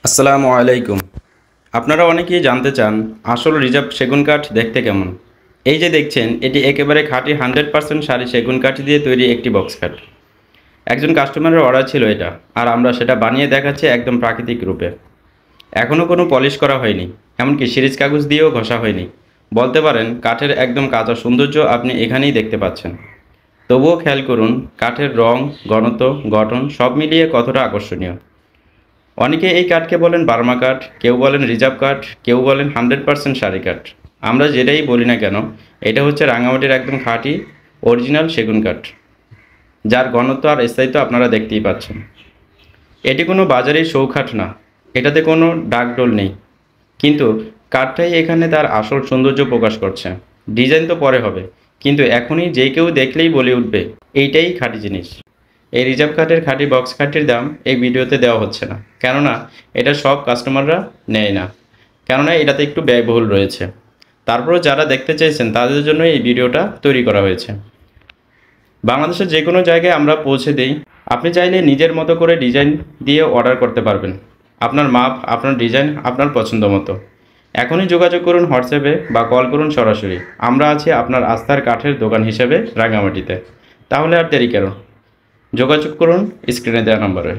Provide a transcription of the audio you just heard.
আসসালামু আলাইকুম। আপনারা অনেকেই জানতে চান আসল রিজার্ভ সেগুন কাঠ দেখতে কেমন। এই যে দেখছেন, এটি একেবারে খাঁটি 100% সারি সেগুন কাঠ দিয়ে তৈরি একটি বক্স খাট। একজন কাস্টমারের অর্ডার ছিল এটা, আর আমরা সেটা বানিয়ে দেখাচ্ছি একদম প্রাকৃতিক রূপে। এখনও কোনো পলিশ করা হয়নি, এমনকি সিরিজ কাগজ দিয়েও ঘষা হয়নি। বলতে পারেন কাঠের একদম কাঁচা সৌন্দর্য আপনি এখানেই দেখতে পাচ্ছেন। তবুও খেয়াল করুন কাঠের রং, ঘনত্ব, গঠন সব মিলিয়ে কতটা আকর্ষণীয়। অনেকে এই কাঠকে বলেন বার্মা কাঠ, কেউ বলেন রিজার্ভ কাঠ, কেউ বলেন 100% সারি কাঠ। আমরা যেটাই বলি না কেন, এটা হচ্ছে রাঙামাটির একদম খাঁটি অরিজিনাল সেগুন কাঠ, যার ঘনত্ব আর স্থায়িত্ব আপনারা দেখতেই পাচ্ছেন। এটি কোনো বাজারের শৌকাঠ না, এটাতে কোনো ডাকডোল নেই, কিন্তু কাঠটাই এখানে তার আসল সৌন্দর্য প্রকাশ করছে। ডিজাইন তো পরে হবে, কিন্তু এখনই যে কেউ দেখলেই বলে উঠবে এইটাই খাঁটি জিনিস। এই রিজার্ভ কাঠের খাঁটি বক্স খাটটির দাম এই ভিডিওতে দেওয়া হচ্ছে না, কেননা এটা সব কাস্টমাররা নেয় না, কেননা এটাতে একটু ব্যয়বহুল রয়েছে। তারপরেও যারা দেখতে চাইছেন তাদের জন্য এই ভিডিওটা তৈরি করা হয়েছে। বাংলাদেশের যে কোনো জায়গায় আমরা পৌঁছে দিই। আপনি চাইলে নিজের মতো করে ডিজাইন দিয়ে অর্ডার করতে পারবেন। আপনার মাপ, আপনার ডিজাইন, আপনার পছন্দ মতো। এখনই যোগাযোগ করুন হোয়াটসঅ্যাপে বা কল করুন সরাসরি। আমরা আছি আপনার আস্থার কাঠের দোকান হিসেবে রাঙামাটিতে। তাহলে আর দেরি কেন, যোগাযোগ করুন স্ক্রিনে দেওয়া নম্বরে।